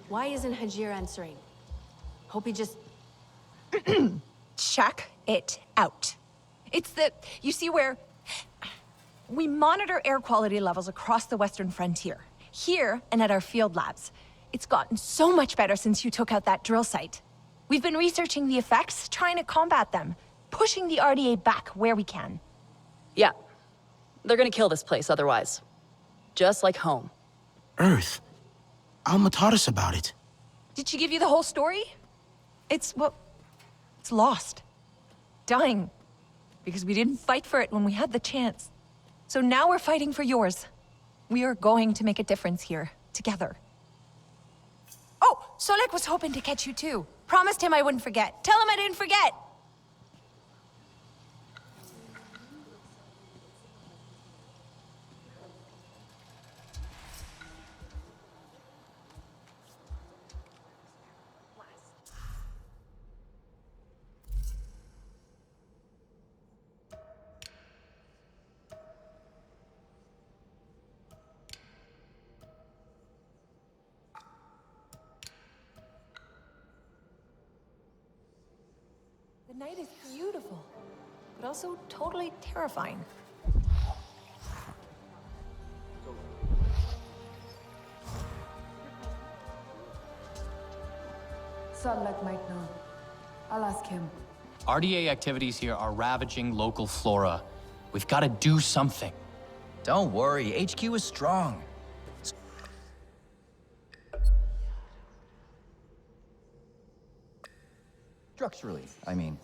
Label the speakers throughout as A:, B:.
A: Why isn't Hajir answering? Hope he just...
B: Check it out. It's the... You see where... We monitor air quality levels across the western frontier. Here and at our field labs. It's gotten so much better since you took out that drill site. We've been researching the effects, trying to combat them. Pushing the RDA back where we can.
C: Yeah. They're gonna kill this place otherwise. Just like home.
D: Earth. Alma taught us about it.
B: Did she give you the whole story? It's, well... It's lost. Dying. Because we didn't fight for it when we had the chance. So now we're fighting for yours. We are going to make a difference here. Together. Oh! Solek was hoping to catch you too. Promised him I wouldn't forget. Tell him I didn't forget! The night is beautiful, but also totally terrifying.
E: Solek might know. I'll ask him.
F: RDA activities here are ravaging local flora. We've got to do something.
G: Don't worry, HQ is strong. Structurally, I mean.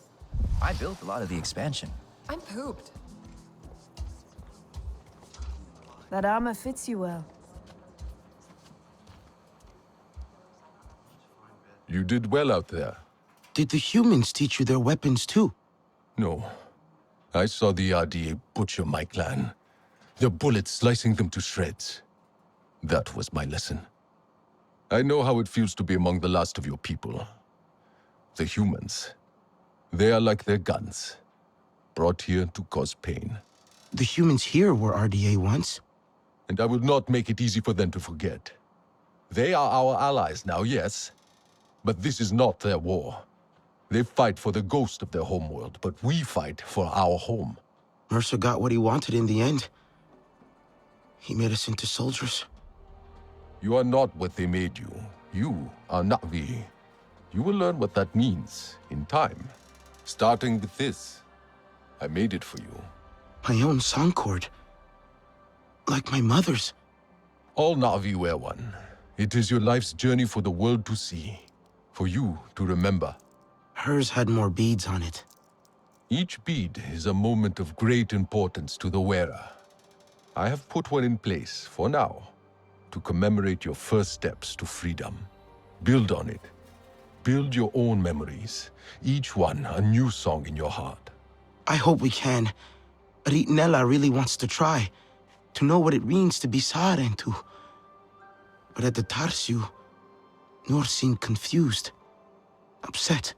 G: I built a lot of the expansion.
B: I'm pooped.
E: That armor fits you well.
H: You did well out there.
D: Did the humans teach you their weapons too?
H: No. I saw the RDA butcher my clan. Their bullets slicing them to shreds. That was my lesson. I know how it feels to be among the last of your people. The humans. They are like their guns. Brought here to cause pain.
D: The humans here were RDA once.
H: And I will not make it easy for them to forget. They are our allies now, yes. But this is not their war. They fight for the ghost of their homeworld, but we fight for our home.
D: Mercer got what he wanted in the end. He made us into soldiers.
H: You are not what they made you. You are Na'vi. You will learn what that means in time. Starting with this. I made it for you.
D: My own song chord. Like my mother's.
H: All Na'vi wear one. It is your life's journey for the world to see. For you to remember.
D: Hers had more beads on it.
H: Each bead is a moment of great importance to the wearer. I have put one in place, for now, to commemorate your first steps to freedom. Build on it. Build your own memories, each one a new song in your heart.
D: I hope we can. Ritnella really wants to try, to know what it means to be Saarentu. But at the Tarsiu, Noor seemed confused, upset.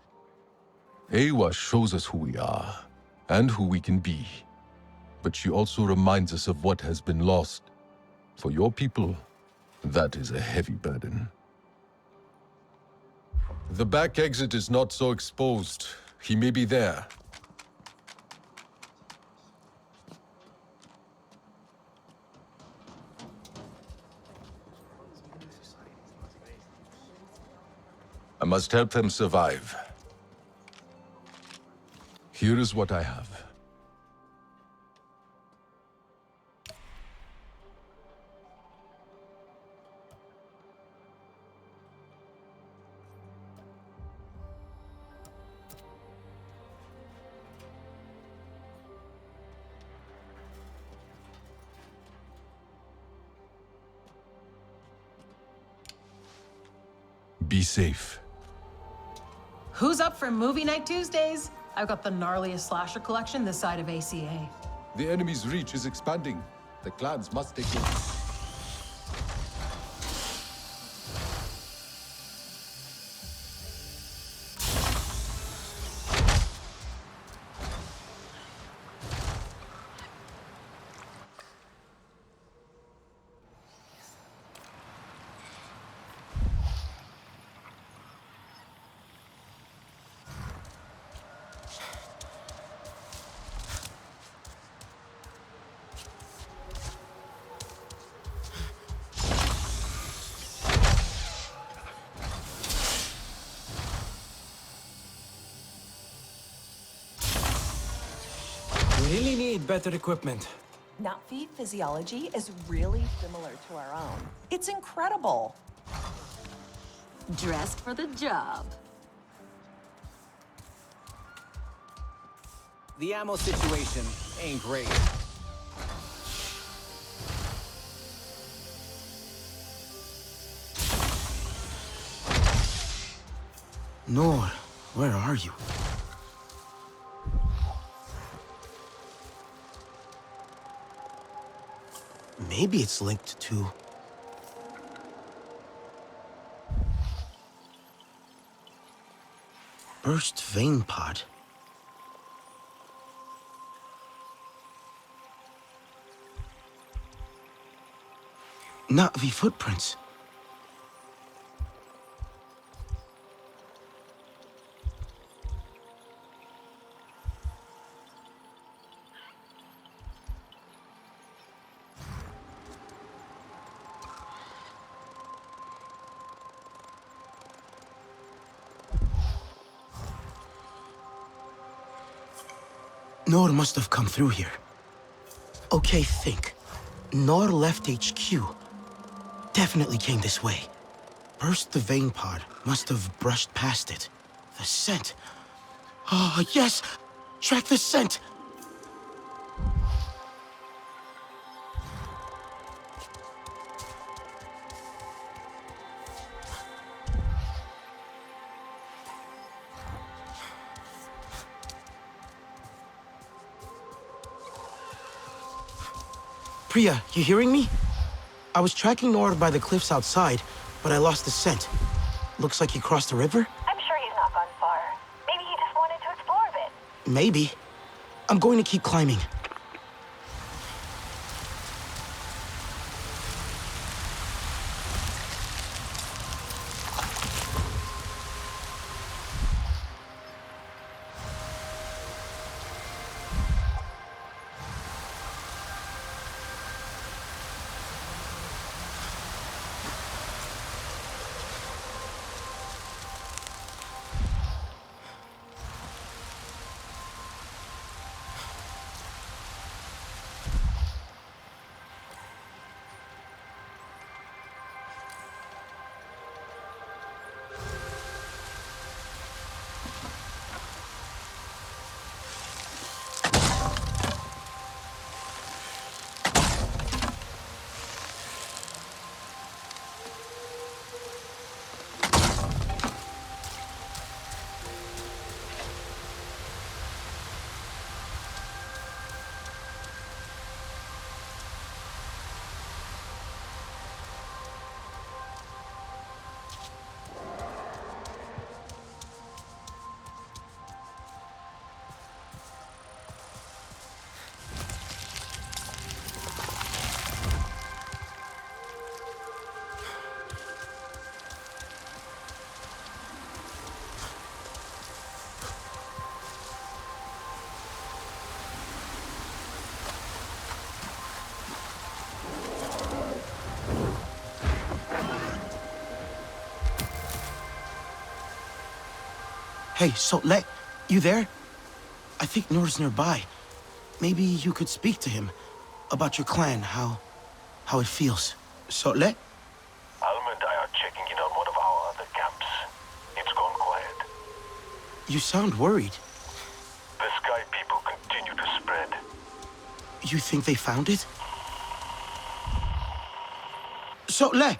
H: Ewa shows us who we are, and who we can be. But she also reminds us of what has been lost. For your people, that is a heavy burden. The back exit is not so exposed. He may be there. I must help them survive. Here is what I have. Be safe.
I: Who's up for movie night Tuesdays? I've got the gnarliest slasher collection this side of ACA.
H: The enemy's reach is expanding. The clans must take it.
J: really need better equipment.
K: Nutfeed physiology is really similar to our own. It's incredible.
A: Dressed for the job.
J: The ammo situation ain't great.
D: Nor, where are you? Maybe it's linked to... Burst vein pod. Not the footprints. Nor must have come through here. Okay, think. Nor left HQ. Definitely came this way. Burst the vein pod must have brushed past it. The scent. Ah, yes! Track the scent! Priya, you hearing me? I was tracking Nord by the cliffs outside, but I lost the scent. Looks like he crossed the river?
K: I'm sure he's not gone far. Maybe he just wanted to explore a bit.
D: Maybe. I'm going to keep climbing. Hey, Sotle, you there? I think Nord's nearby. Maybe you could speak to him about your clan, how it feels. Sotle?
L: Alma and I are checking in on one of our other camps. It's gone quiet.
D: You sound worried.
L: The Sky people continue to spread.
D: You think they found it? Sotle!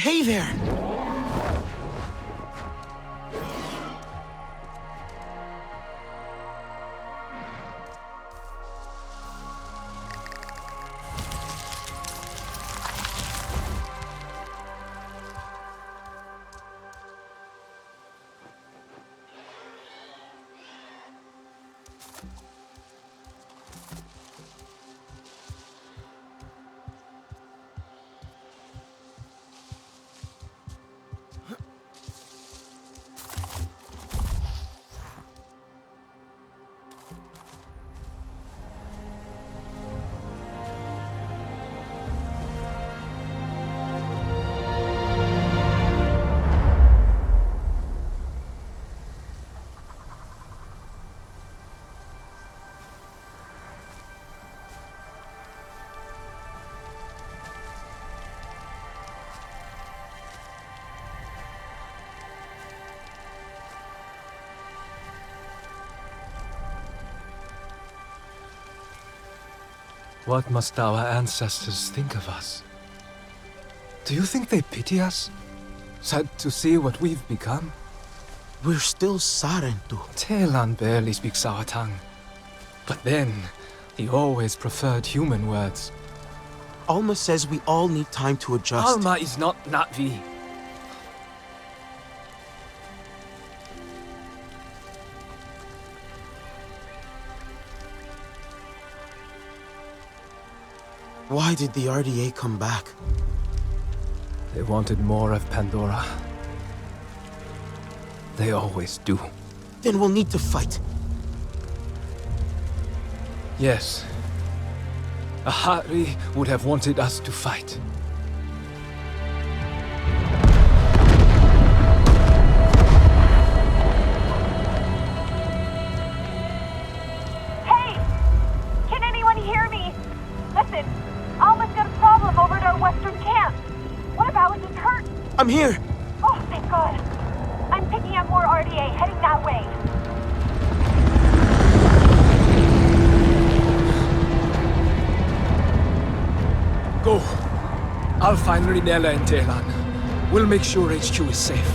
D: Hey there!
M: What must our ancestors think of us? Do you think they pity us? Sad to see what we've become?
D: We're still Sarentu.
M: Telan barely speaks our tongue. But then, he always preferred human words.
D: Alma says we all need time to adjust.
M: Alma is not Na'vi.
D: Why did the RDA come back?
M: They wanted more of Pandora. They always do.
D: Then we'll need to fight.
M: Yes. Ahari would have wanted us to fight.
N: Hey! Can anyone hear me? Listen, Alma's got a problem over at our western camp. One of Alice's hurt.
D: I'm here!
N: Oh, thank God. I'm picking up more RDA, heading that way.
M: Go. I'll find Rinella and Telan. We'll make sure HQ is safe.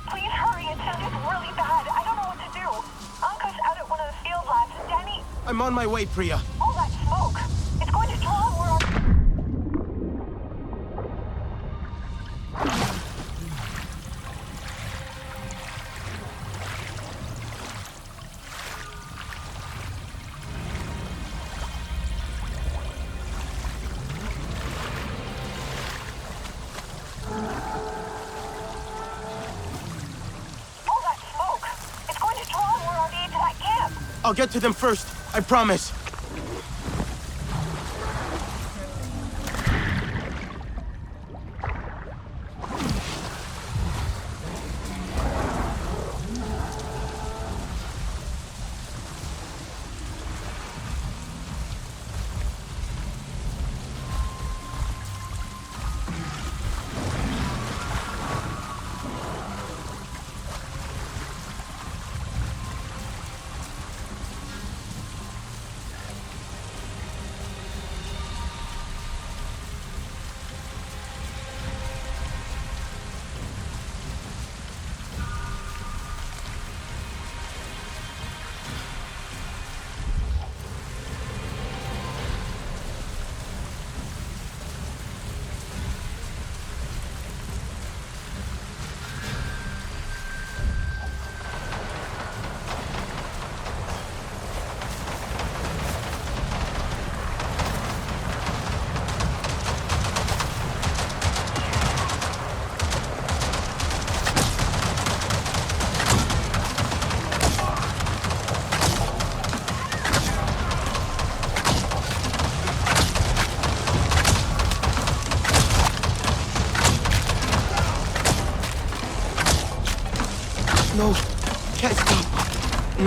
N: Please hurry. It sounded really bad. I don't know what to do. Anka's out at one of the field labs, and Danny...
D: I'm on my way, Priya.
N: All that smoke. It's going to draw more...
D: I'll get to them first, I promise.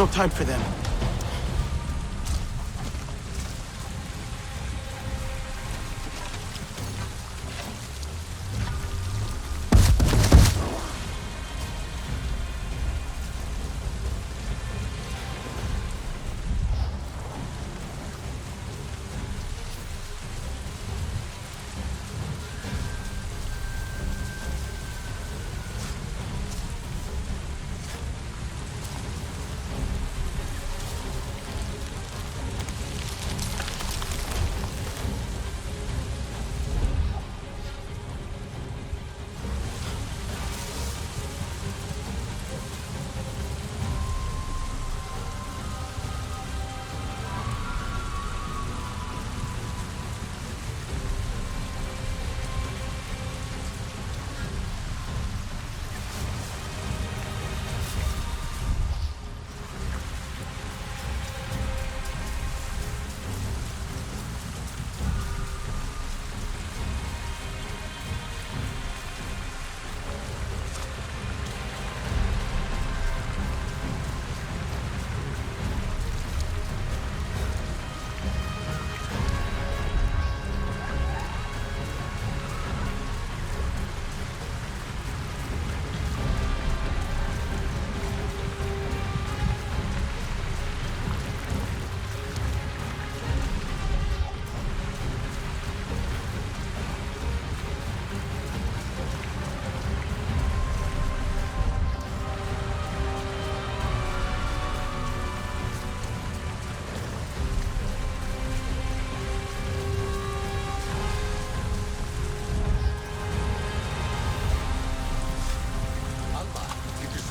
D: no time for them.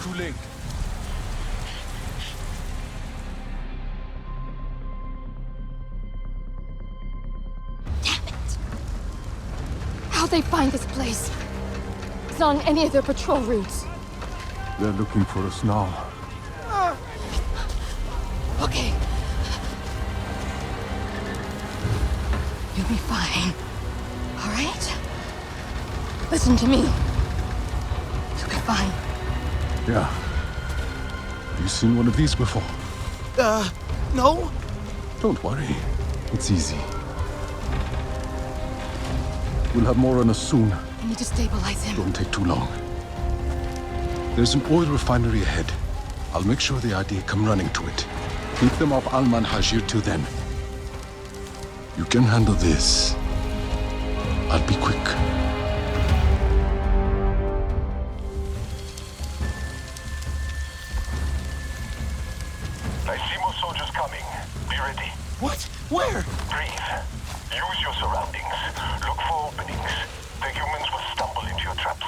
H: Too late.
A: How'd they find this place? It's not on any of their patrol routes.
M: They're looking for us now.
A: Okay. You'll be fine. All right? Listen to me. You'll be fine.
M: Yeah. You seen one of these before?
D: No?
M: Don't worry. It's easy. We'll have more on us soon.
A: I need to stabilize him.
M: Don't take too long. There's an oil refinery ahead. I'll make sure the ID come running to it. Keep them off Alman Hajir till then. You can handle this. I'll be quick.
L: I see more soldiers coming. Be ready.
D: What? Where?
L: Breathe. Use your surroundings. Look for openings. The humans will stumble into your traps.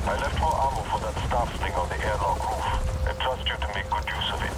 L: I left more ammo for that staff thing on the airlock roof. I trust you to make good use of it.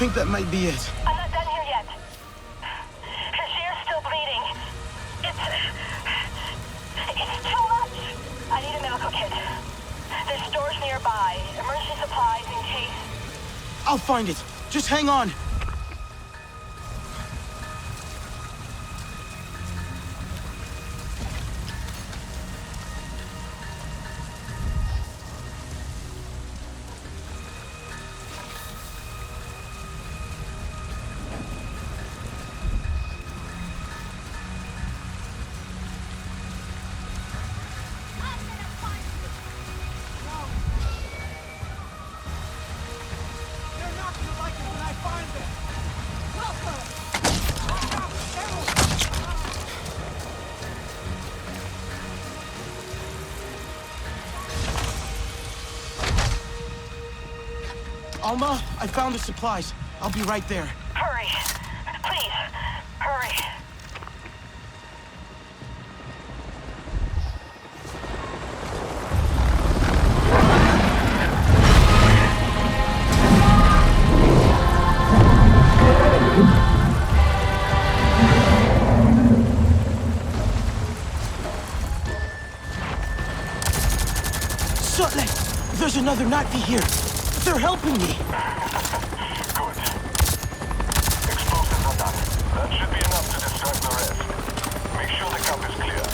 D: think that might be it.
N: I'm not done here yet. She's still bleeding. It's too much. I need a medical kit. There's stores nearby. Emergency supplies in case.
D: I'll find it. Just hang on. Alma, I found the supplies. I'll be right there.
N: Hurry. Please, hurry.
D: Sutlet! There's another Nazi here. They're helping me.
L: Good. Explosives are done. That should be enough to distract the rest. Make sure the camp is clear.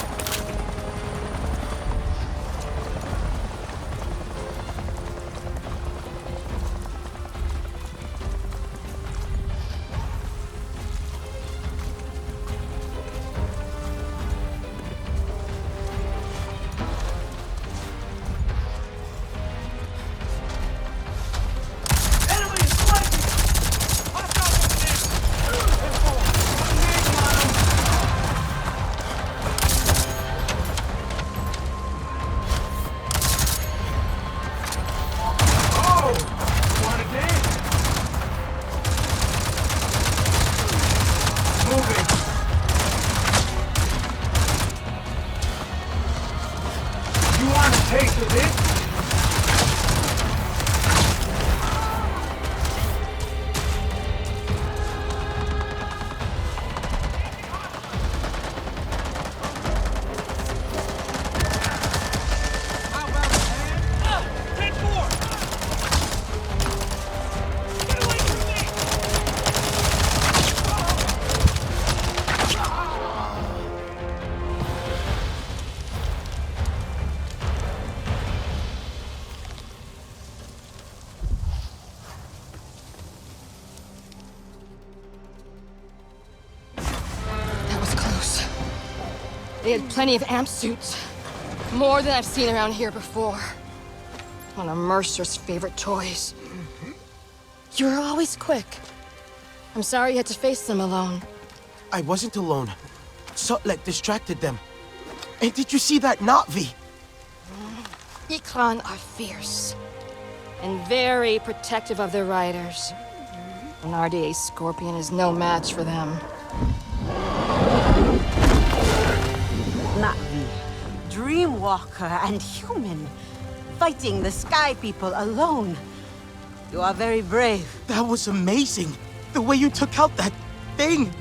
A: They had plenty of amp suits. More than I've seen around here before. One of Mercer's favorite toys. You were always quick. I'm sorry you had to face them alone.
D: I wasn't alone. Sutlet distracted them. And did you see that Na'vi?
A: Ikran are fierce. And very protective of their riders. An RDA Scorpion is no match for them.
O: Na'vi, Dreamwalker, and human, fighting the Sky People alone. You are very brave.
D: That was amazing. The way you took out that thing.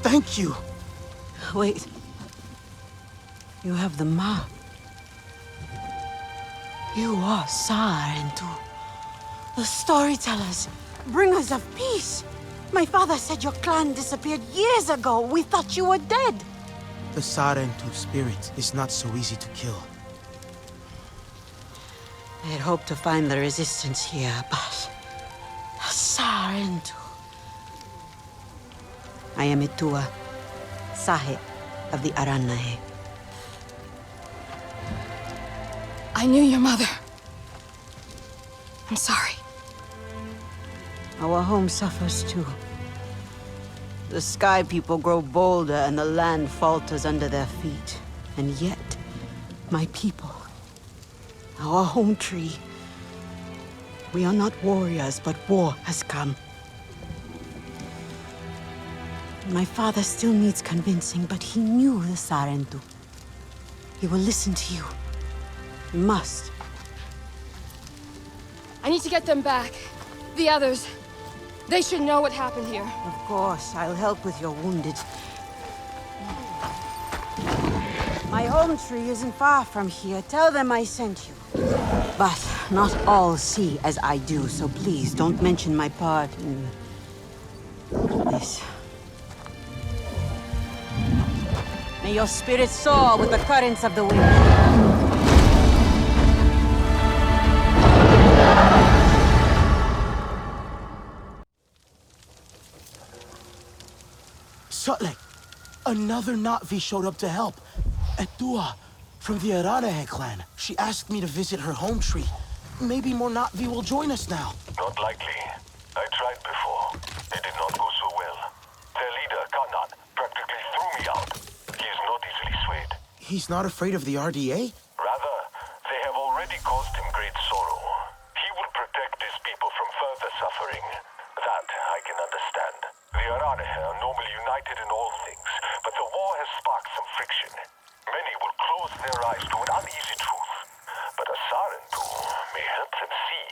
D: Thank you.
O: Wait. You have the map. You are Sarentu. The storytellers, bringers of peace. My father said your clan disappeared years ago. We thought you were dead.
D: The Sarentu spirit is not so easy to kill.
O: I had hoped to find the resistance here, but... Sarentu. I am Itua, Sahe of the Aranahe.
A: I knew your mother. I'm sorry.
O: Our home suffers too. The Sky People grow bolder and the land falters under their feet. And yet, my people, our home tree, we are not warriors, but war has come. My father still needs convincing, but he knew the Sarentu. He will listen to you. He must.
A: I need to get them back. The others. They should know what happened here.
O: Of course, I'll help with your wounded. My home tree isn't far from here. Tell them I sent you. But not all see as I do, so please don't mention my part in this. May your spirit soar with the currents of the wind.
D: Sutlek, another Na'vi showed up to help. Etua, from the Aranehe clan. She asked me to visit her home tree. Maybe more Na'vi will join us now.
L: Not likely. I tried before. It did not go so well. Their leader, Kanan, practically threw me out. He is not easily swayed.
D: He's not afraid of the RDA?
L: Rather, they have already caused him great sorrow. He will protect his people from further suffering. That I can understand. The Aranehe are normally united in all things, but the war has sparked some friction. Many will close their eyes to an uneasy truth, but a Sarentu may help them see.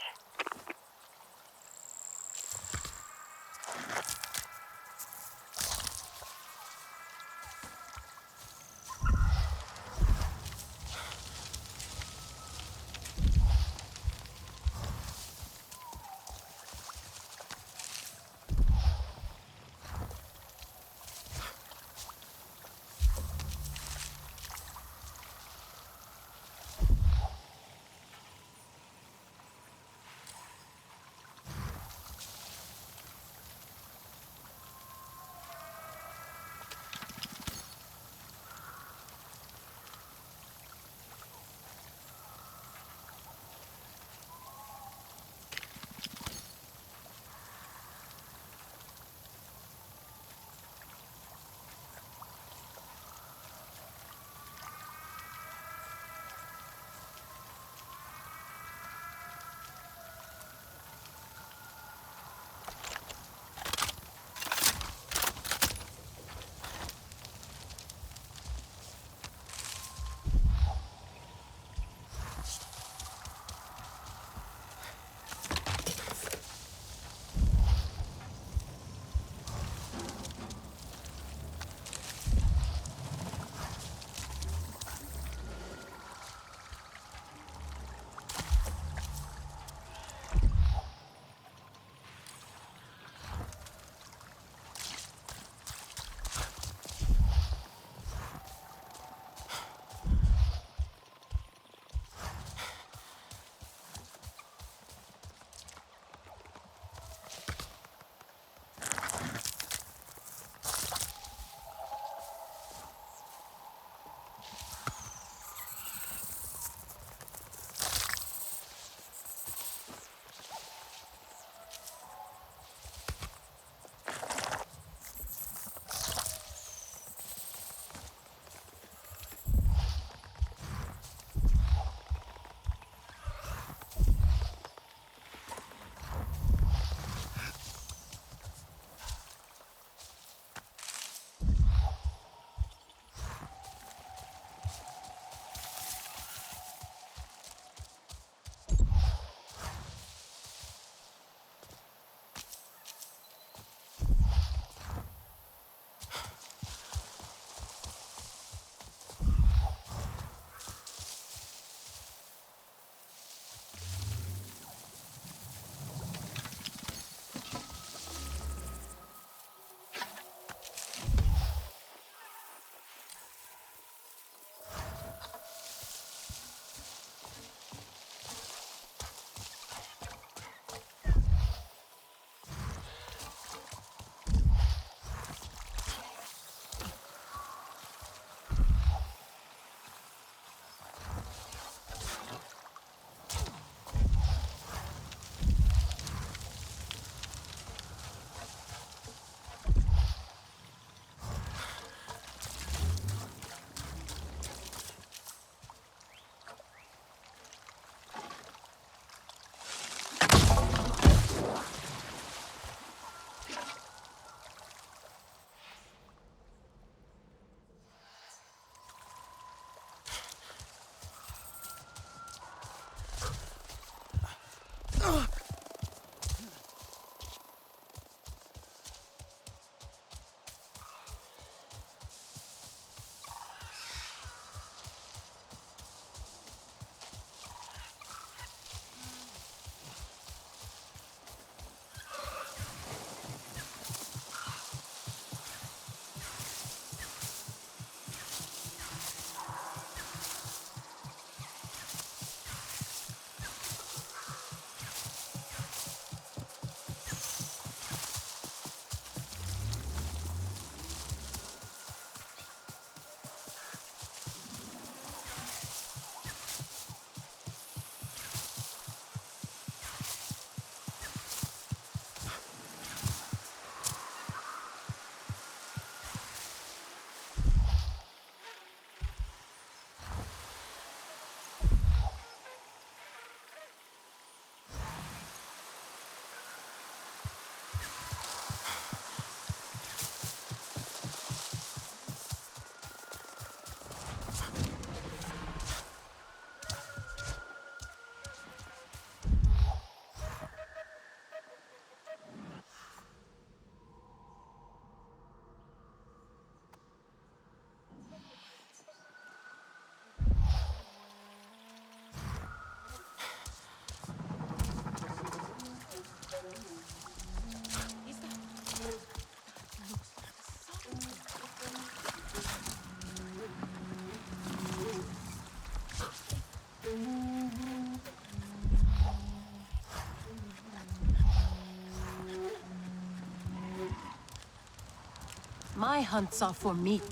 I: My hunts are for meat,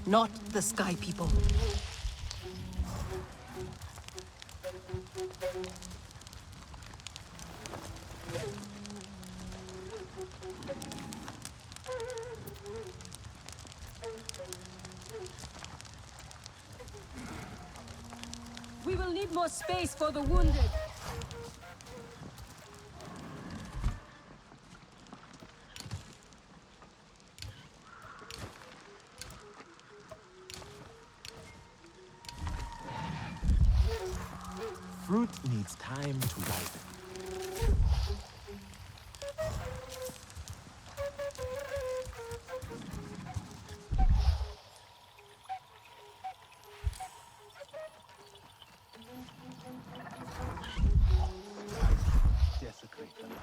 I: not the Sky People.
N: We will need more space for the wounded.
J: Fruit needs time to ripen. Desecrate the land.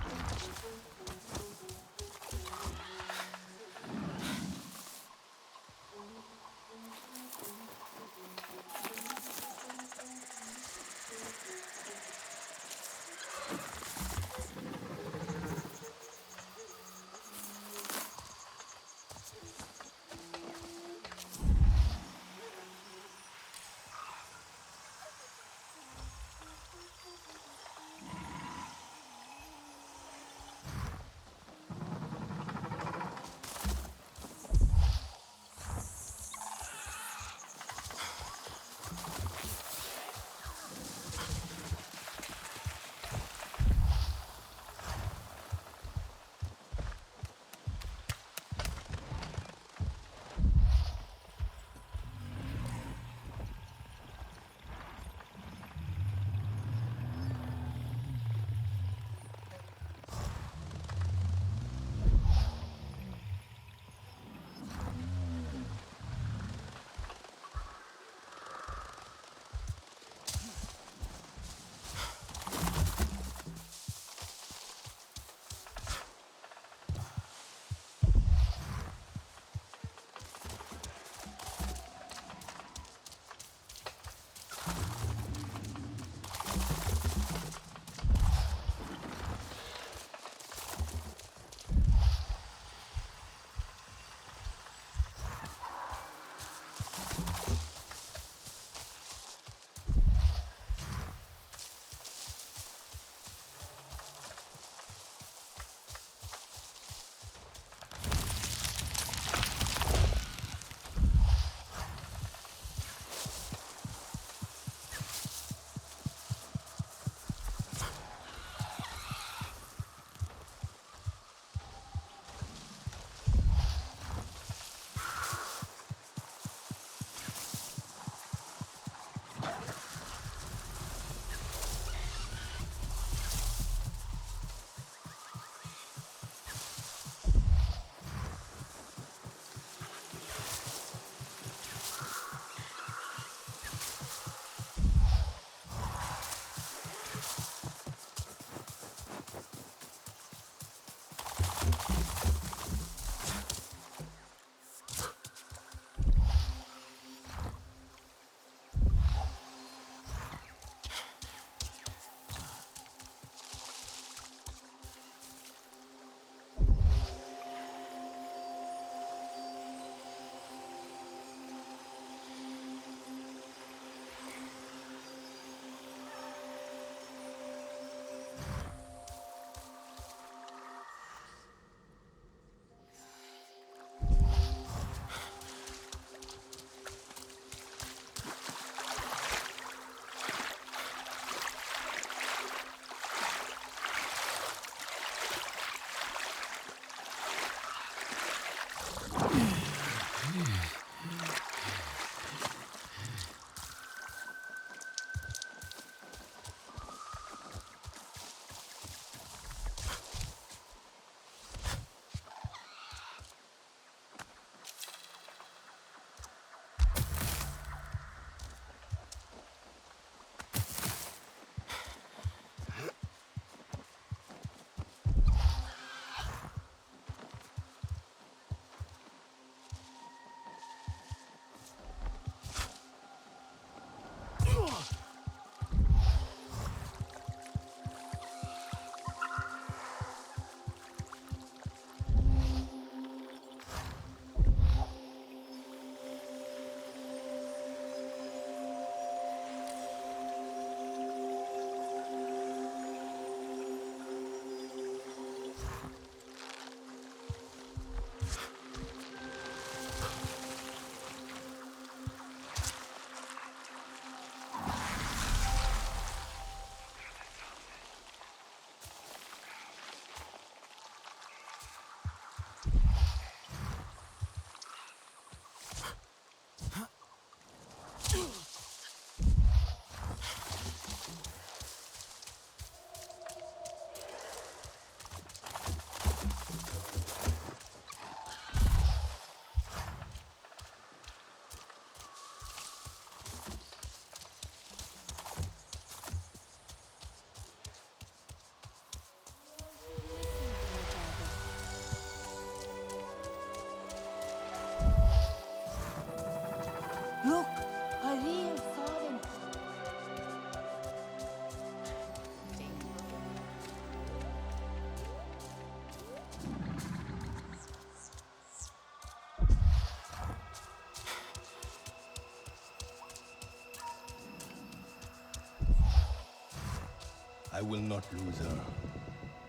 J: I will not lose her.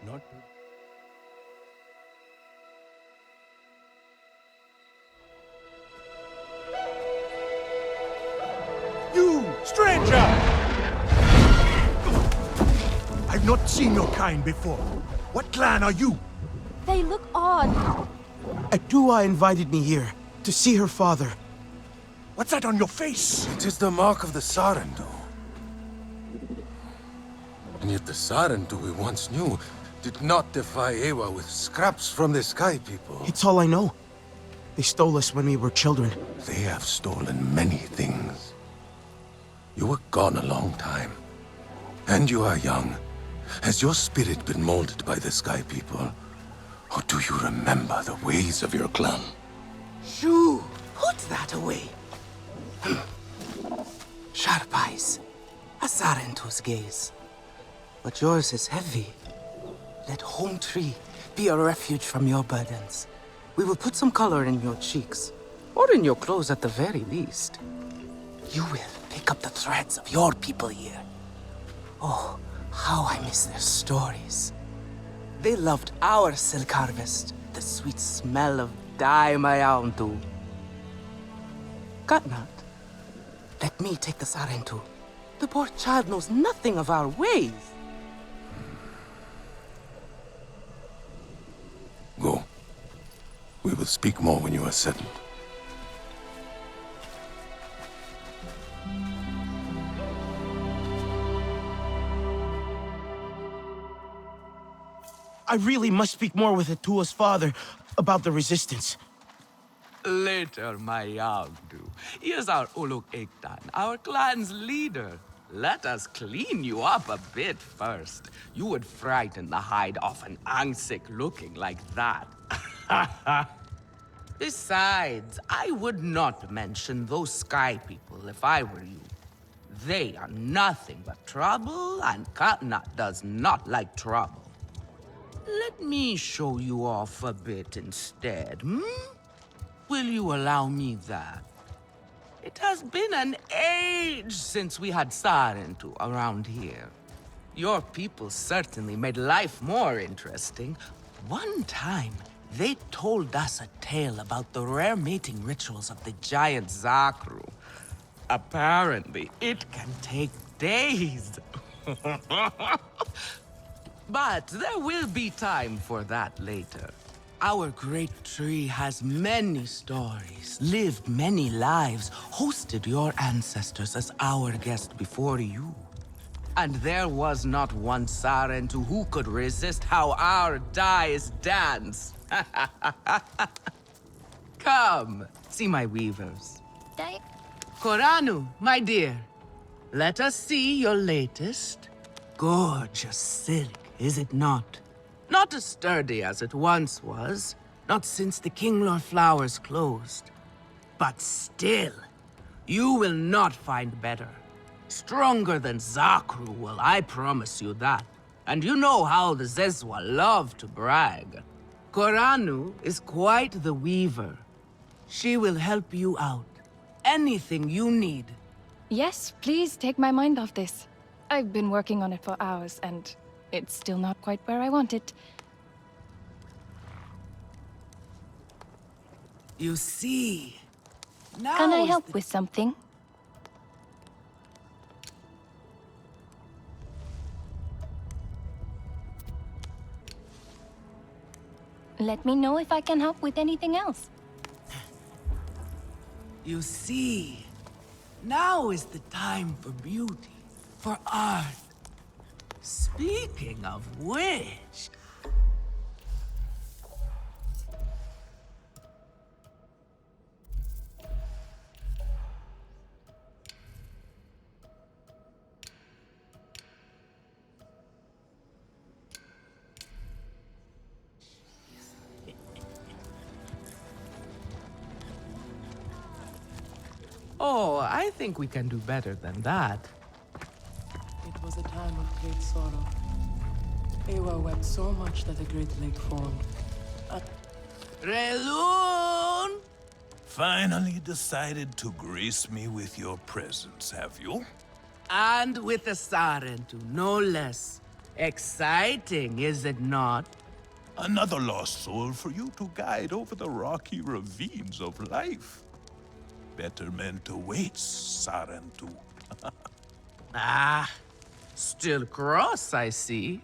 J: Not...
P: You, stranger! I've not seen your kind before. What clan are you?
N: They look odd.
D: Adua invited me here to see her father.
P: What's that on your face?
M: It is the mark of the Sarentu. And yet the Sarentu we once knew did not defy Ewa with scraps from the Sky People.
D: It's all I know. They stole us when we were children.
M: They have stolen many things. You were gone a long time. And you are young. Has your spirit been molded by the Sky People? Or do you remember the ways of your clan?
D: Shoo! Put that away. Sharp eyes. A Sarentu's gaze. But yours is heavy. Let Home Tree be a refuge from your burdens. We will put some color in your cheeks. Or in your clothes at the very least. You will pick up the threads of your people here. Oh, how I miss their stories. They loved our silk harvest. The sweet smell of dye mayauntu. Katnat, let me take the Sarentu. The poor child knows nothing of our ways.
M: Go. We will speak more when you are settled.
D: I really must speak more with Atua's father about the resistance.
J: Later, my Yagdu. Here's our Uluk Ektan, our clan's leader. Let us clean you up a bit first. You would frighten the hide off an Angsik looking like that. Besides, I would not mention those Sky People if I were you. They are nothing but trouble, and Katnat does not like trouble. Let me show you off a bit instead, hmm? Will you allow me that? It has been an age since we had Sarentu around here. Your people certainly made life more interesting. One time, they told us a tale about the rare mating rituals of the giant Zakru. Apparently, it can take days. But there will be time for that later. Our great tree has many stories, lived many lives, hosted your ancestors as our guest before you. And there was not one Sarentu who could resist how our dyes dance. Come, see my weavers. Koranu, my dear, let us see your latest. Gorgeous silk, is it not? Not as sturdy as it once was, not since the Kinglor flowers closed. But still, you will not find better. Stronger than Zakru will, I promise you that. And you know how the Zezwa love to brag. Koranu is quite the weaver. She will help you out. Anything you need.
Q: Yes, please take my mind off this. I've been working on it for hours, and it's still not quite where I want it.
J: You see, now
Q: Can I help with something? Let me know if I can help with anything else.
J: You see, now is the time for beauty, for art. Speaking of which... Oh, I think we can do better than that.
E: It was a time of great sorrow. Ewa wept so much that the Great Lake formed.
J: Relun!
R: Finally decided to grace me with your presence, have you?
J: And with the Sarentu, no less. Exciting, is it not?
R: Another lost soul for you to guide over the rocky ravines of life. Betterment awaits, Sarentu.
J: Ah, still cross, I see.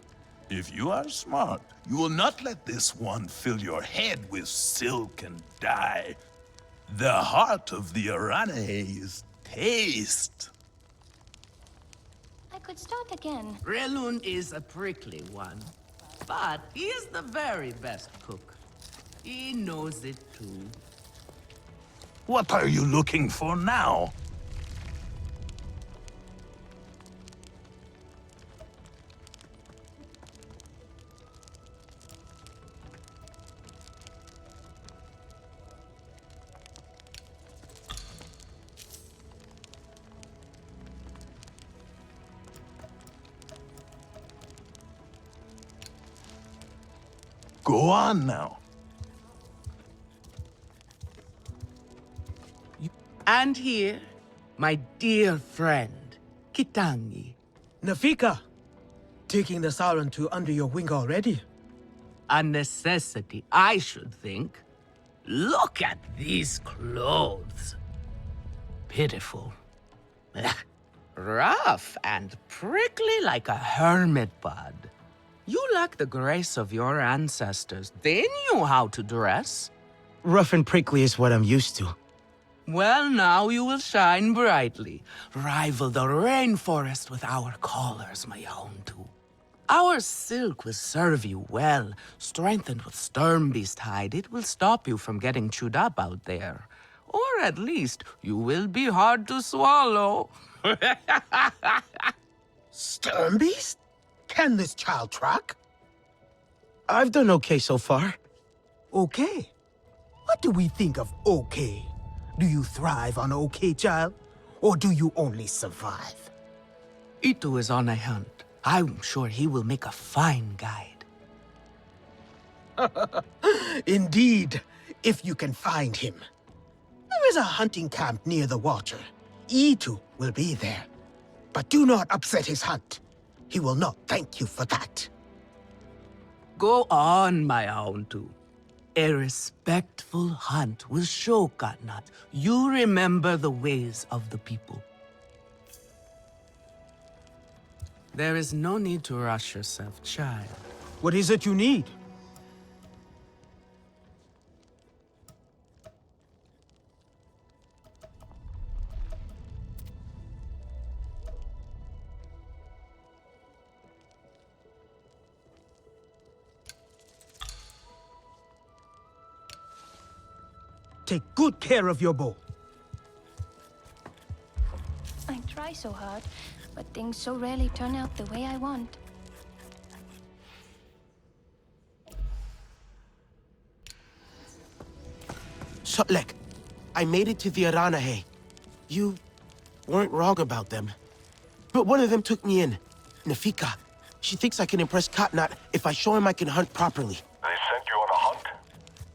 R: If you are smart, you will not let this one fill your head with silk and dye. The heart of the Aranahe is taste.
N: I could start again.
J: Relun is a prickly one, but he is the very best cook. He knows it too.
R: What are you looking for now? Go on now.
J: And here, my dear friend, Kitangi.
S: Nafika, taking the Sarentu under your wing already?
J: A necessity, I should think. Look at these clothes. Pitiful. Rough and prickly like a hermit bud. You lack the grace of your ancestors. They knew how to dress.
D: Rough and prickly is what I'm used to.
J: Well, now you will shine brightly. Rival the rainforest with our collars, my Houndu. Our silk will serve you well. Strengthened with Sturmbeast hide, it will stop you from getting chewed up out there. Or at least, you will be hard to swallow.
S: Sturmbeast? Can this child track?
D: I've done okay so far.
S: Okay? What do we think of okay? Do you thrive on okay, child? Or do you only survive?
J: Itu is on a hunt. I'm sure he will make a fine guide.
S: Indeed, if you can find him. There is a hunting camp near the water. Itu will be there. But do not upset his hunt. He will not thank you for that.
J: Go on, my Houndu. A respectful hunt will show Katnat you remember the ways of the people. There is no need to rush yourself, child.
S: What is it you need? Take good care of your bow.
N: I try so hard, but things so rarely turn out the way I want.
D: Sotlek, I made it to the Aranahe. You weren't wrong about them. But one of them took me in. Nafika. She thinks I can impress Katnat if I show him I can hunt properly.
L: They sent you on a hunt?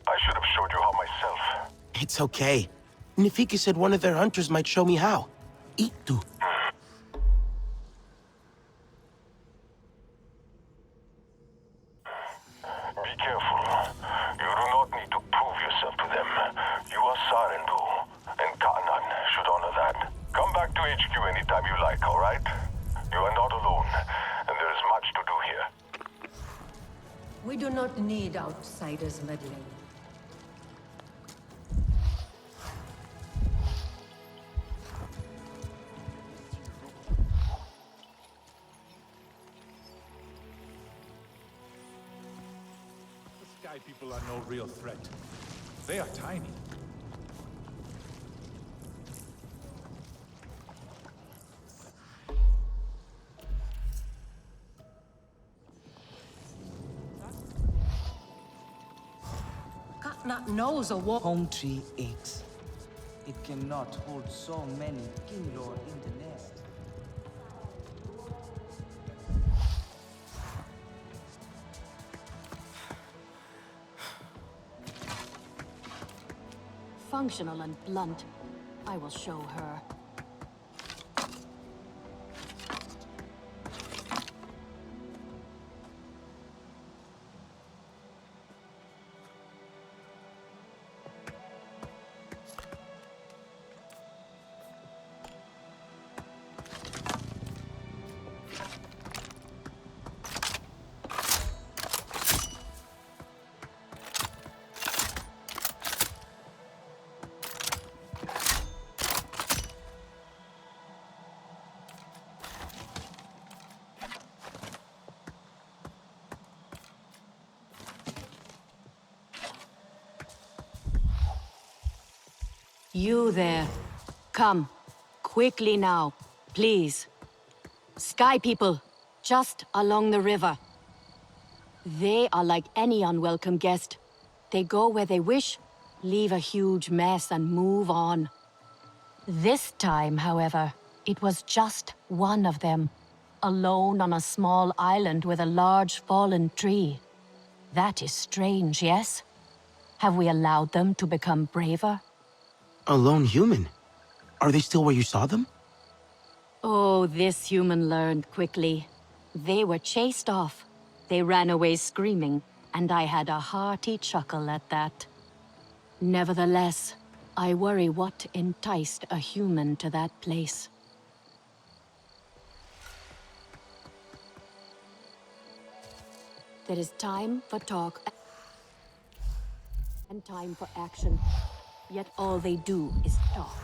L: I should have showed you how myself.
D: It's okay. Nafika said one of their hunters might show me how. Itu.
L: Be careful. You do not need to prove yourself to them. You are Sarentu, and Katnat should honor that. Come back to HQ anytime you like, all right? You are not alone, and there is much to do here.
T: We do not need outsiders meddling.
R: The Sky People are no real threat. They are tiny.
T: Katnat knows a war.
U: Home tree aches. It cannot hold so many kinlor in the nest.
V: Functional and blunt. I will show her. You there. Come. Quickly now. Please. Sky people. Just along the river. They are like any unwelcome guest. They go where they wish, leave a huge mess, and move on. This time, however, it was just one of them. Alone on a small island with a large fallen tree. That is strange, yes? Have we allowed them to become braver?
D: A lone human? Are they still where you saw them?
V: Oh, this human learned quickly. They were chased off. They ran away screaming, and I had a hearty chuckle at that. Nevertheless, I worry what enticed a human to that place. There is time for talk and time for action. Yet all they do is talk.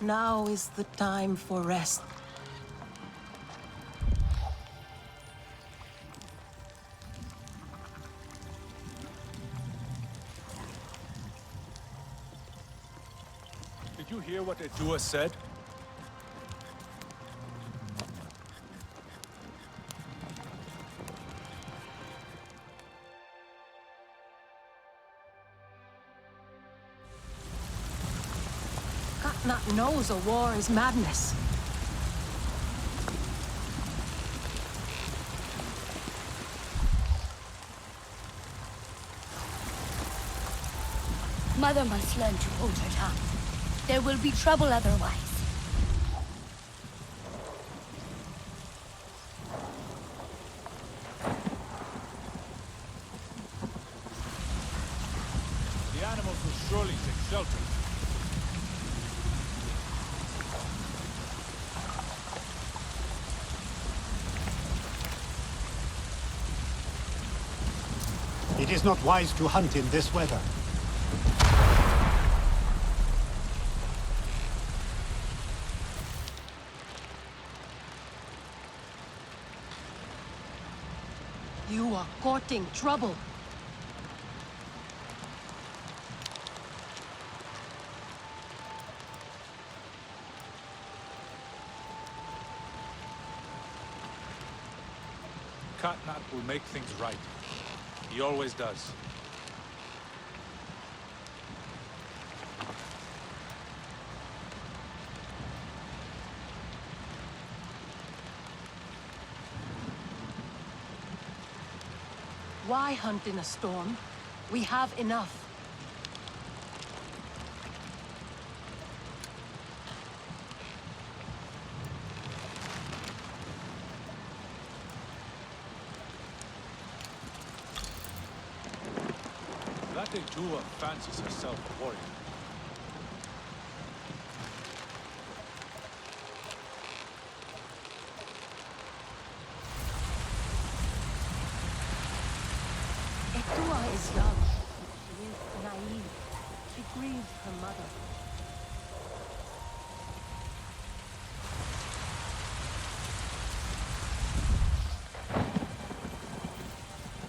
I: Now is the time for rest.
M: Did you hear what Edua said?
I: Katnat knows a war is madness.
C: Mother must learn to hold her tongue.
N: There will be trouble otherwise.
C: The animals will surely take shelter.
P: It is not wise to hunt in this weather.
T: You are courting trouble.
C: Katnat will make things right. He always does.
T: Why hunt in a storm? We have enough.
C: Tua fancies herself a warrior.
T: Etua is young. She is naive. She grieves her mother.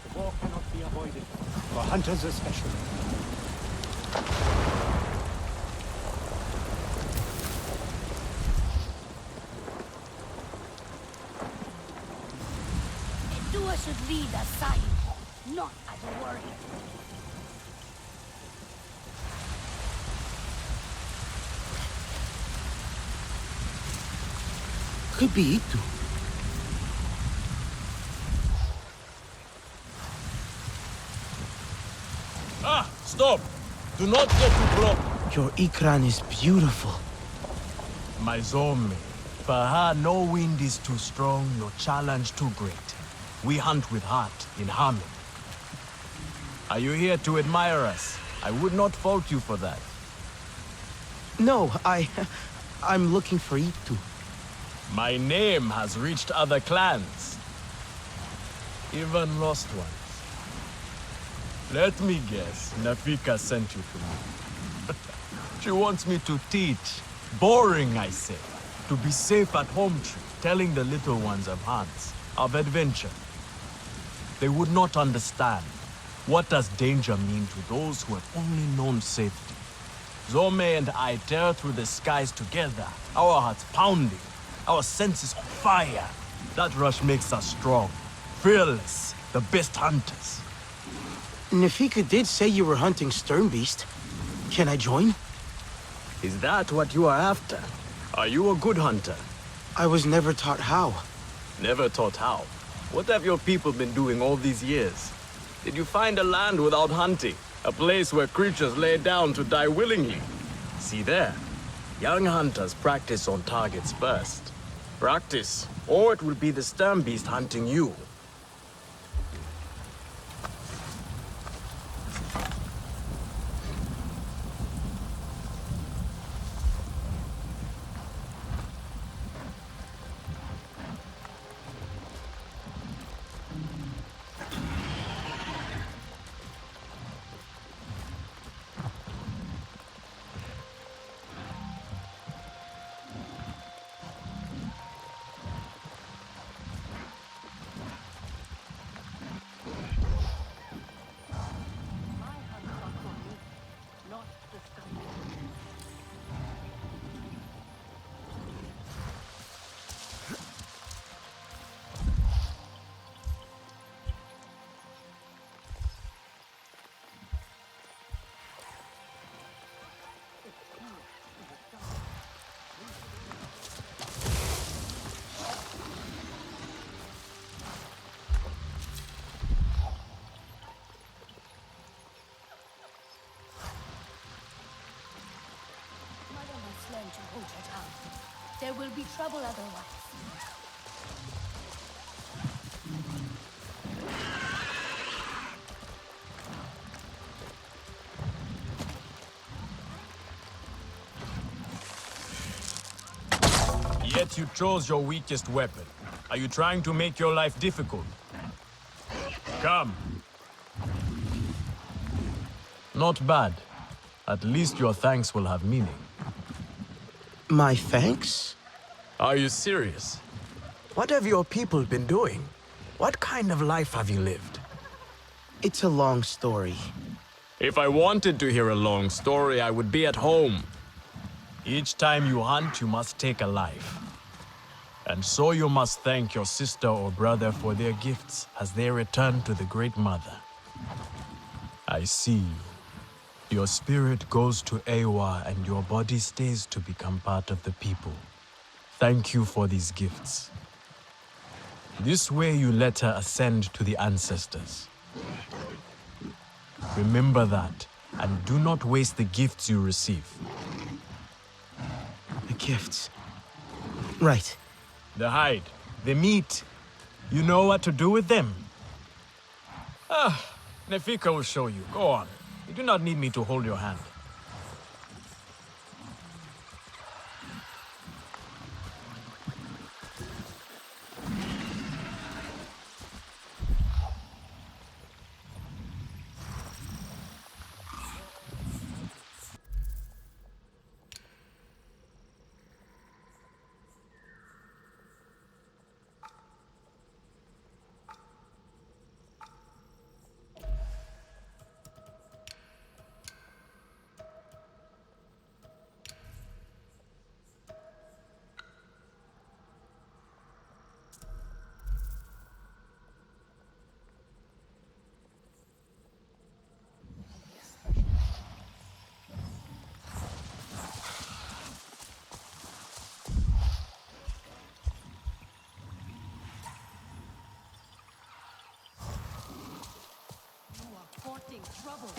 P: The war cannot be avoided, for hunters especially.
N: Etua should lead as scion, not as a warrior.
D: Could be Itu.
C: Ah! Stop! Do not get too close!
D: Your Ikran is beautiful.
F: My Zome, for her no wind is too strong, no challenge too great. We hunt with heart, in harmony. Are you here to admire us? I would not fault you for that.
D: No, I'm looking for Itu.
F: My name has reached other clans. Even lost ones. Let me guess, Nafika sent you to me. She wants me to teach. Boring, I say. To be safe at home tree, telling the little ones of hunts, of adventure. They would not understand. What does danger mean to those who have only known safety? Zome and I tear through the skies together, our hearts pounding, our senses on fire. That rush makes us strong, fearless, the best hunters.
D: Nafika did say you were hunting Sternbeast. Can I join?
F: Is that what you are after? Are you a good hunter?
D: I was never taught how.
F: Never taught how? What have your people been doing all these years? Did you find a land without hunting? A place where creatures lay down to die willingly? See there. Young hunters practice on targets first. Practice, or it will be the Sternbeast hunting you.
T: hold your tongue. There will be trouble otherwise.
F: Yet you chose your weakest weapon. Are you trying to make your life difficult? Come. Not bad. At least your thanks will have meaning.
D: My thanks?
F: Are you serious? What have your people been doing? What kind of life have you lived?
D: It's a long story.
F: If I wanted to hear a long story, I would be at home. Each time you hunt, you must take a life. And so you must thank your sister or brother for their gifts as they return to the Great Mother. I see you. Your spirit goes to Ewa and your body stays to become part of the people. Thank you for these gifts. This way you let her ascend to the ancestors. Remember that, and do not waste the gifts you receive.
D: The gifts. Right.
F: The hide, the meat. You know what to do with them? Nefika will show you. Go on. You do not need me to hold your hand.
T: Courting trouble.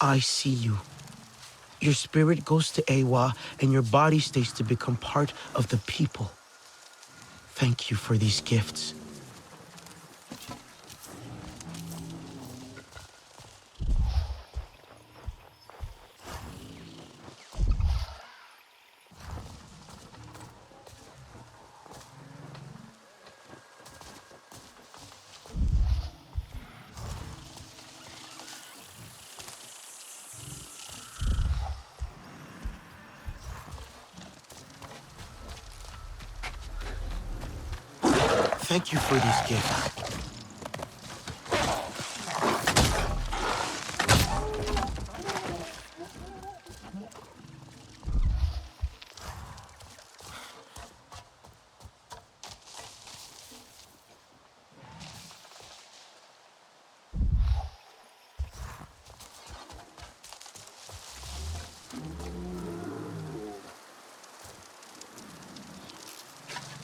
D: I see you. Your spirit goes to Ewa, and your body stays to become part of the people. Thank you for these gifts. Thank you for these gifts.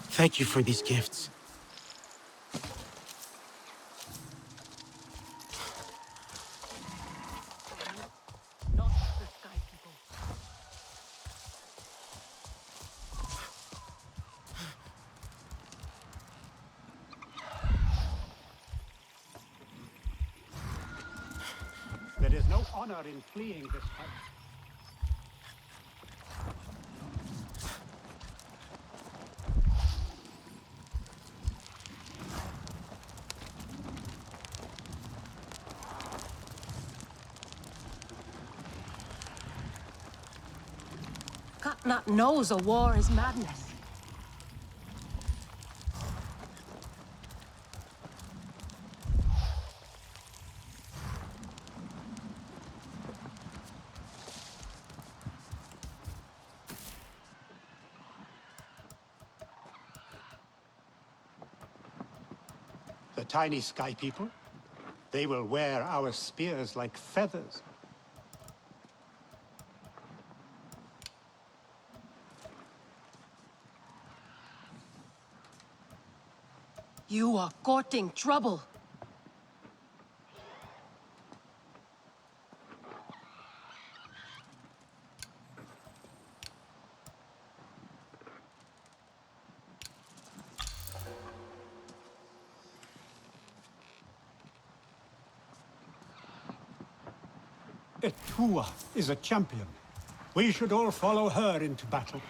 D: Thank you for these gifts.
T: Not the Sky People.
P: There is no honor in fleeing this fight.
I: Katnat knows a war is madness.
P: The tiny Sky People, they will wear our spears like feathers.
I: You are courting trouble.
P: Etua is a champion. We should all follow her into battle.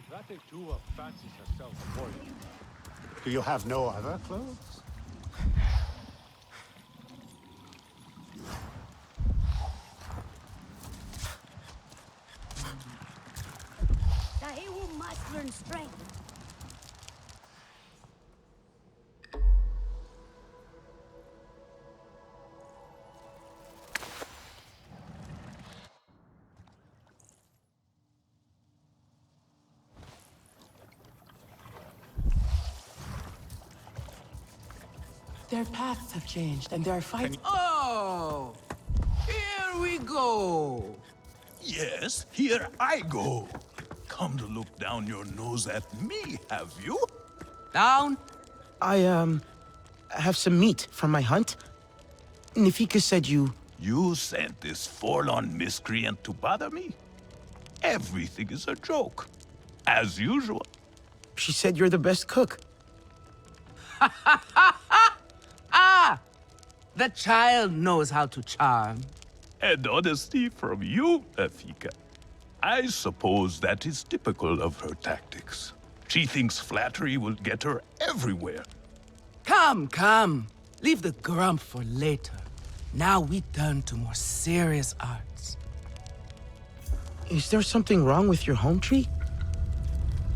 C: That Etua fancies herself a warrior.
P: Do you have no other clothes?
T: Dahiwu must learn strength.
E: Their paths have changed, and they're fighting.
J: Oh! Here we go!
R: Yes, here I go. Come to look down your nose at me, have you?
J: Down?
D: I have some meat from my hunt. Nifika said you...
R: You sent this forlorn miscreant to bother me? Everything is a joke. As usual.
D: She said you're the best cook.
J: Ah! The child knows how to charm.
R: And honesty from you, Nifika. I suppose that is typical of her tactics. She thinks flattery will get her everywhere.
J: Come, come. Leave the grump for later. Now we turn to more serious arts.
D: Is there something wrong with your home tree?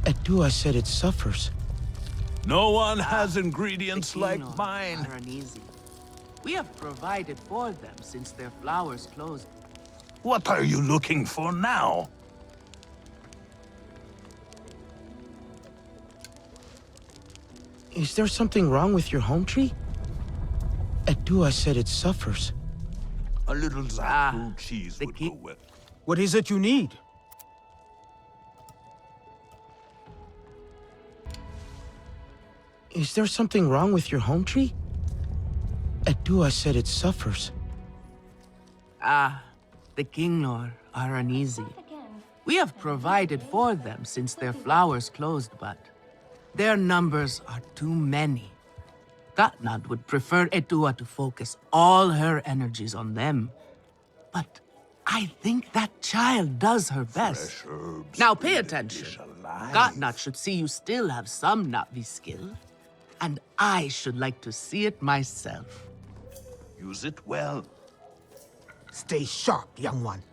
D: Edua said it suffers.
R: No one has ingredients like
J: Kino
R: mine.
J: are uneasy. We have provided for them since their flowers closed.
R: What are you looking for now?
D: Is there something wrong with your home tree? Edua said it suffers.
R: A little Zapu cheese would go well.
S: What is it you need?
D: Is there something wrong with your home tree? Edua said it suffers.
J: Ah, the Kinglor are uneasy. We have provided for them since their flowers closed, but their numbers are too many. Katnad would prefer Edua to focus all her energies on them. But I think that child does her best. Now pay attention. Katnad should see you still have some Na'vi skill, and I should like to see it myself.
R: Use it well.
S: Stay sharp, young one.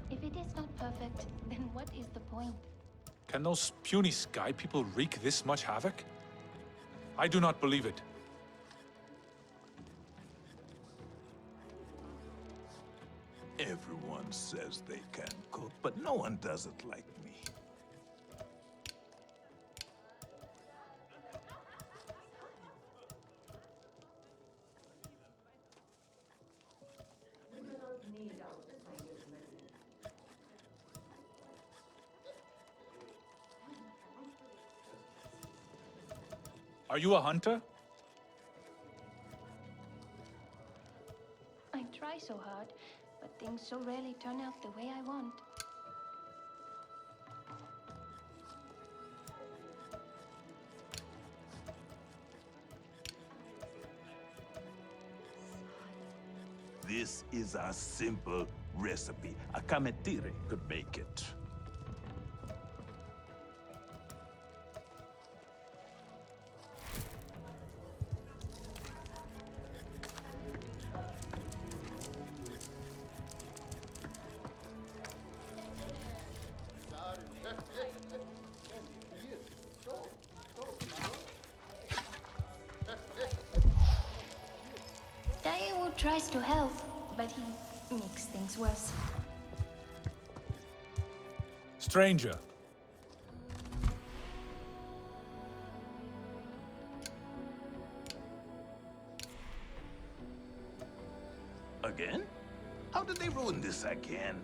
B: If it is not perfect, then what is the point?
C: Can those puny sky people wreak this much havoc? I do not believe it.
R: Everyone says they can cook, but no one does it like me.
C: Are you a hunter?
B: I try so hard, but things so rarely turn out the way I want.
R: This is a simple recipe. A kametire could make it.
B: Daewoo tries to help, but he makes things worse.
C: Stranger.
R: Again? How did they ruin this again?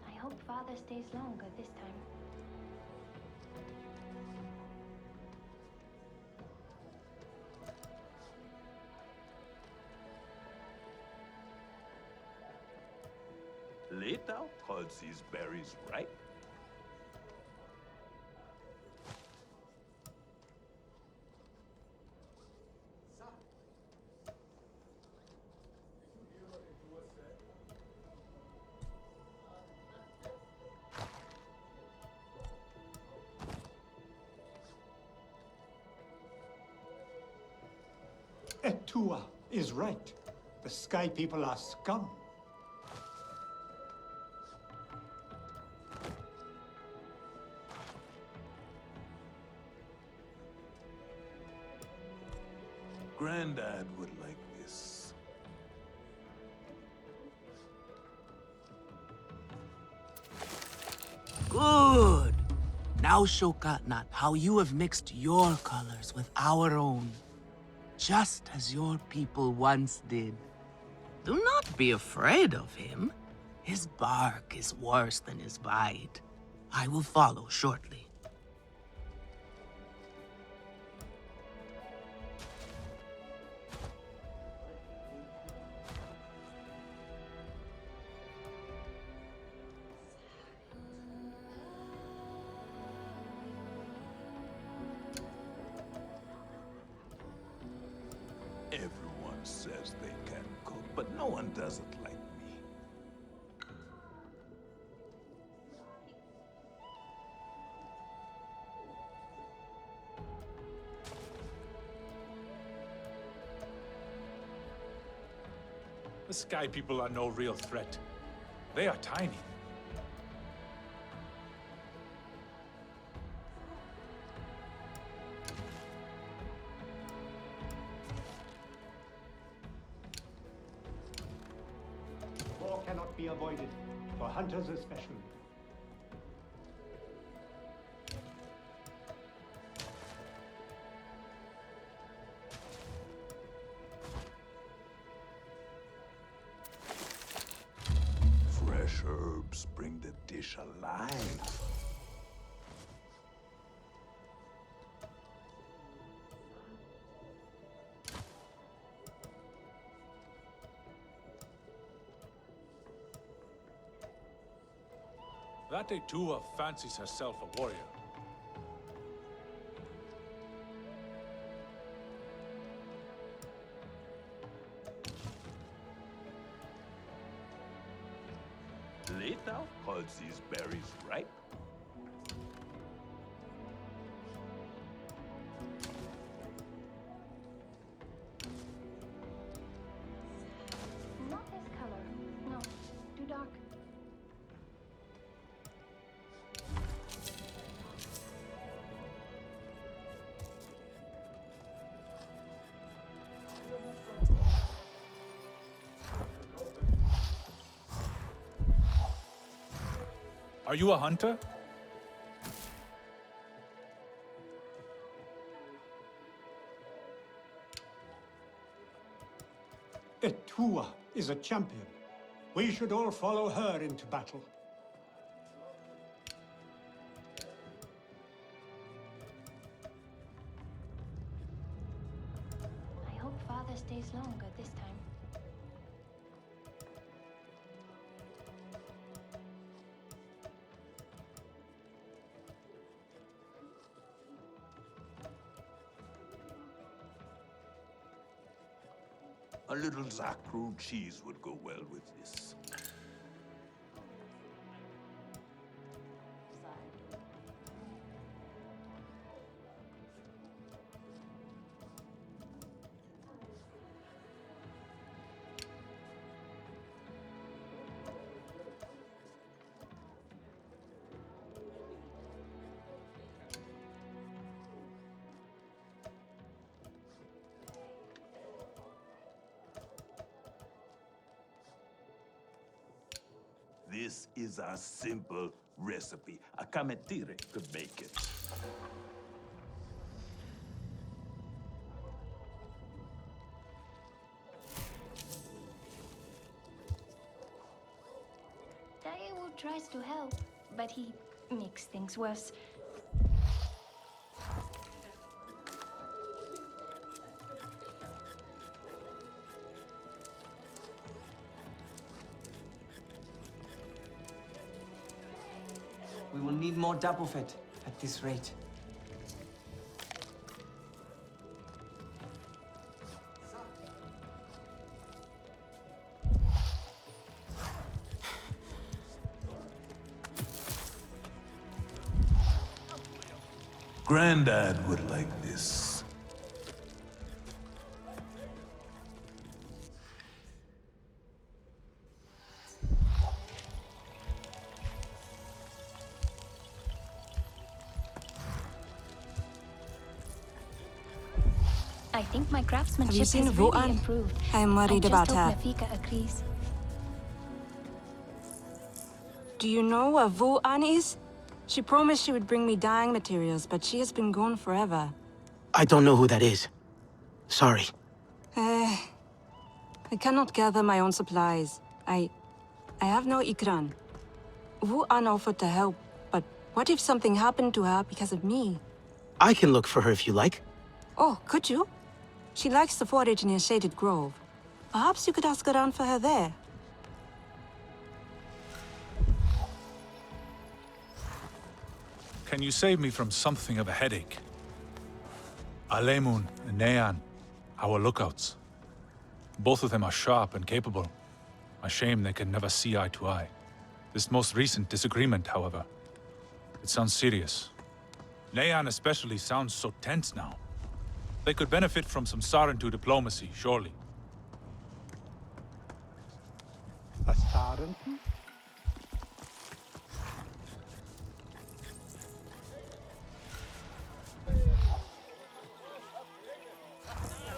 B: I hope Father stays longer this time.
R: Leto calls these berries ripe.
P: Etua is right. The Sky People are scum.
R: Granddad would like this.
J: Good! Now show Katnat how you have mixed your colors with our own. Just as your people once did. Do not be afraid of him. His bark is worse than his bite. I will follow shortly.
R: Everyone says they can cook, but no one does it like me.
C: The Sky People are no real threat. They are tiny.
P: War cannot be avoided, for hunters especially.
R: Fresh herbs bring the dish alive.
C: That Etua fancies herself a warrior.
R: Leta calls these berries ripe.
B: Not this color. No, too dark.
C: Are you a hunter?
P: Etua is a champion. We should all follow her into battle.
B: I hope Father stays longer this time.
R: A little Zakru cheese would go well with this. This is a simple recipe. A kametire could make it.
B: Daewoo tries to help, but he makes things worse.
U: We will need more double fed at this rate.
R: Granddad would like this.
B: I think my craftsmanship
G: Have you seen
B: has really
G: Vuan?
B: improved.
G: I'm worried about her.
B: I just hope Nafika agrees.
G: Do you know where Vuan is? She promised she would bring me dyeing materials, but she has been gone forever.
D: I don't know who that is. Sorry.
G: I cannot gather my own supplies. I have no ikran. Vuan offered to help, but what if something happened to her because of me?
D: I can look for her if you like.
G: Oh, could you? She likes to forage near Shaded Grove. Perhaps you could ask around for her there.
C: Can you save me from something of a headache? Alemun and Nean, our lookouts. Both of them are sharp and capable. A shame they can never see eye to eye. This most recent disagreement, however, it sounds serious. Nean especially sounds so tense now. They could benefit from some Sarentu diplomacy, surely.
P: A Sarenton?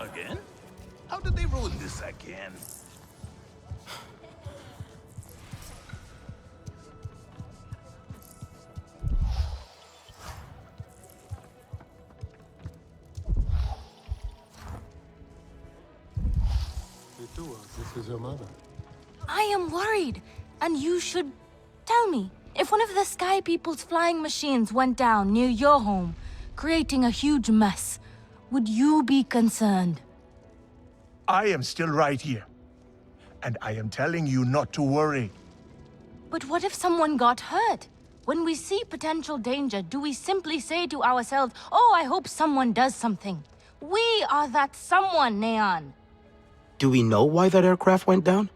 R: Again? How did they ruin this again?
M: This is your mother.
T: I am worried, and you should tell me. If one of the Sky People's flying machines went down near your home, creating a huge mess, would you be concerned?
H: I am still right here. And I am telling you not to worry.
T: But what if someone got hurt? When we see potential danger, do we simply say to ourselves, oh, I hope someone does something? We are that someone, Neon.
D: Do we know why that aircraft went down?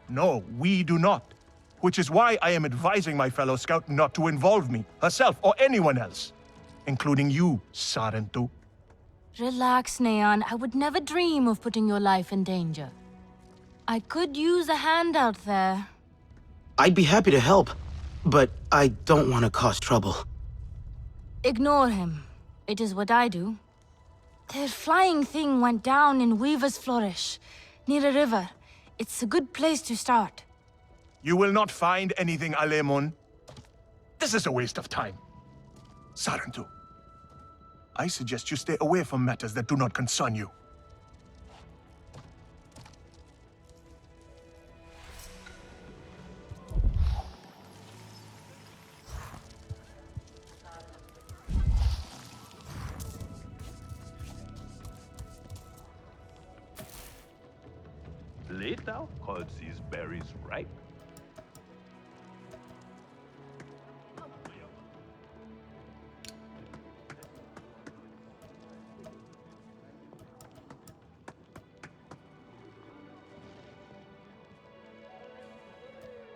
H: No, we do not. Which is why I am advising my fellow scout not to involve me, herself, or anyone else. Including you, Sarentu.
T: Relax, Neon. I would never dream of putting your life in danger. I could use a hand out there.
D: I'd be happy to help, but I don't want to cause trouble.
T: Ignore him. It is what I do. The flying thing went down in Weaver's Flourish, near a river. It's a good place to start.
H: You will not find anything, Alemun. This is a waste of time. Sarentu, I suggest you stay away from matters that do not concern you.
R: Later calls these berries ripe.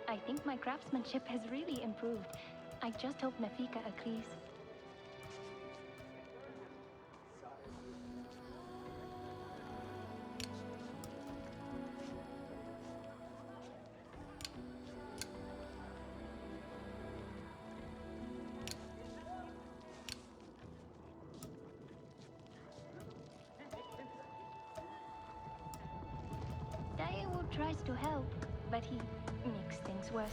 B: I think my craftsmanship has really improved. I just hope Nafika agrees. Daewoo tries to help, but he makes things worse.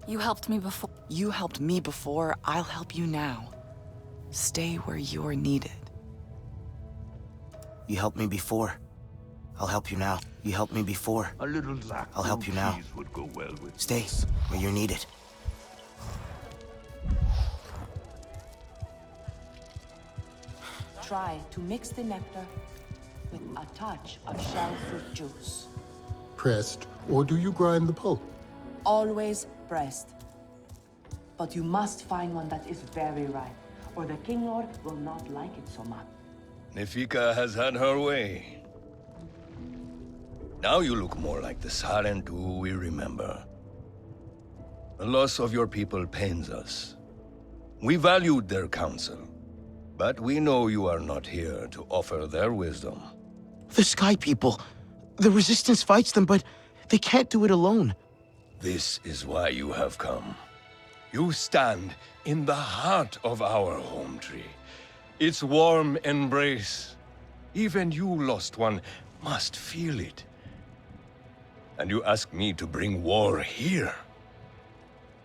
K: You helped me before. You helped me before. I'll help you now. Stay where you're needed.
D: You helped me before. I'll help you now. You helped me before.
R: A little Zaku
D: I'll help you now.
R: cheese would go well with
D: Stay where you're needed.
K: Try to mix the nectar with a touch of shell fruit juice.
M: Pressed, or do you grind the pulp?
K: Always pressed. But you must find one that is very ripe, or the King Lord will not like it so much.
W: Nefika has had her way. Now you look more like the Sarentu we remember. The loss of your people pains us. We valued their counsel, But we know you are not here to offer their wisdom.
D: The Sky People. The Resistance fights them, but they can't do it alone.
W: This is why you have come. You stand in the heart of our home tree. Its warm embrace. Even you, lost one, must feel it. And you ask me to bring war here?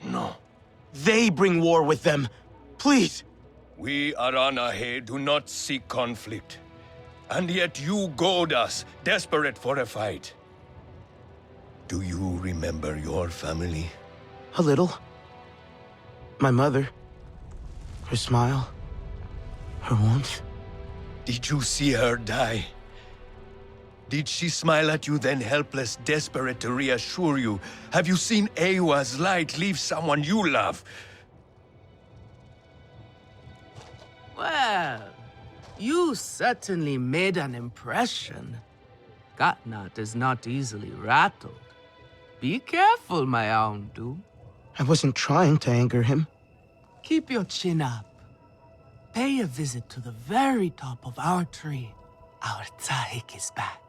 W: No.
D: They bring war with them. Please.
W: We Aranahe do not seek conflict. And yet you goad us, desperate for a fight. Do you remember your family?
D: A little. My mother. Her smile. Her warmth.
W: Did you see her die? Did she smile at you then, helpless, desperate to reassure you? Have you seen Ewa's light leave someone you love?
J: Well, you certainly made an impression. Katnat is not easily rattled. Be careful, my Aundu.
D: I wasn't trying to anger him.
J: Keep your chin up. Pay a visit to the very top of our tree. Our Tsahik is back.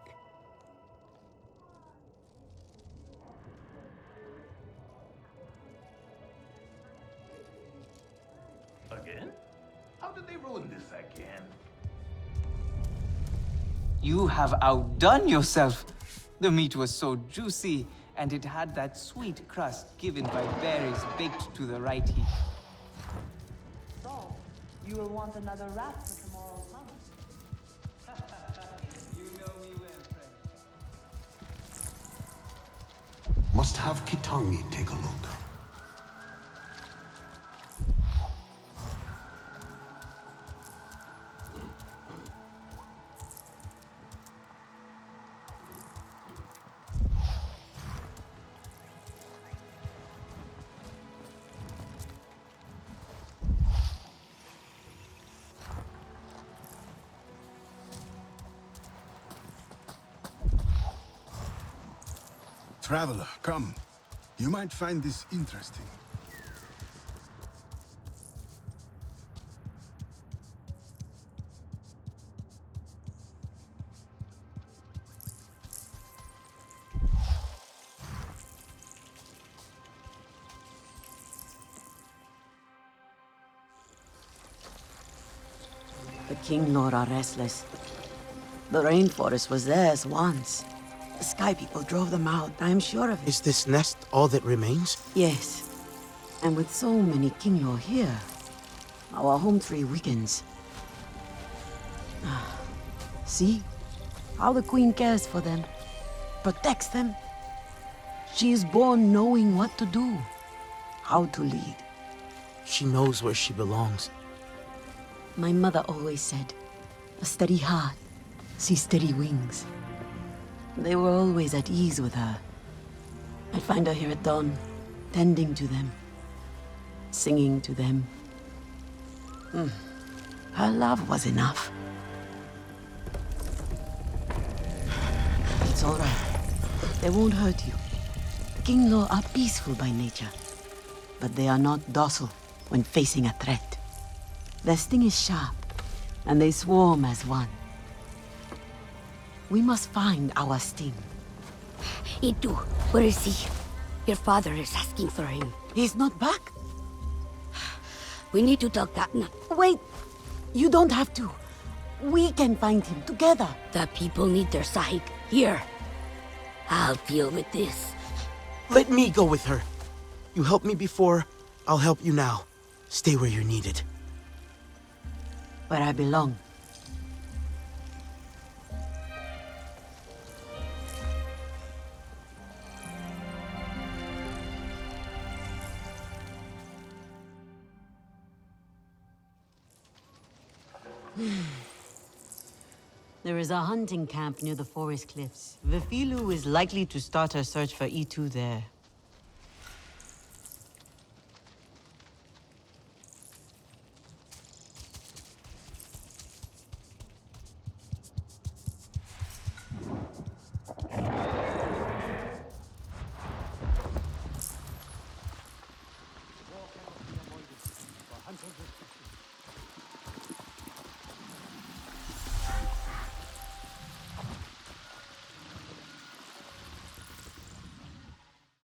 R: Again? How did they ruin this again?
U: You have outdone yourself. The meat was so juicy, and it had that sweet crust given by berries baked to the right heat.
K: So, you will want another wrap for tomorrow's hunt.
U: You know me well, friend.
P: Must have Kitangi take a look.
M: Traveler, come. You might find this interesting.
A: The King Lord are restless. The rainforest was theirs once. The Sky People drove them out, I'm sure of it.
D: Is this nest all that remains?
A: Yes. And with so many King Lord here, our home tree weakens. See? How the Queen cares for them. Protects them. She is born knowing what to do. How to lead.
D: She knows where she belongs.
A: My mother always said, a steady heart sees steady wings. They were always at ease with her. I'd find her here at dawn, tending to them, singing to them. Her love was enough. It's all right. They won't hurt you. King Law are peaceful by nature, but they are not docile when facing a threat. Their sting is sharp, and they swarm as one. We must find our sting.
O: Itu, where is he? Your father is asking for him.
A: He's not back?
O: We need to tell Katnat.
A: Wait! You don't have to. We can find him together.
O: The people need their Sahik here. I'll deal with this.
D: Let me go with her. You helped me before, I'll help you now. Stay where you're needed.
A: Where I belong. There is a hunting camp near the forest cliffs. Vifilu is likely to start her search for E2 there.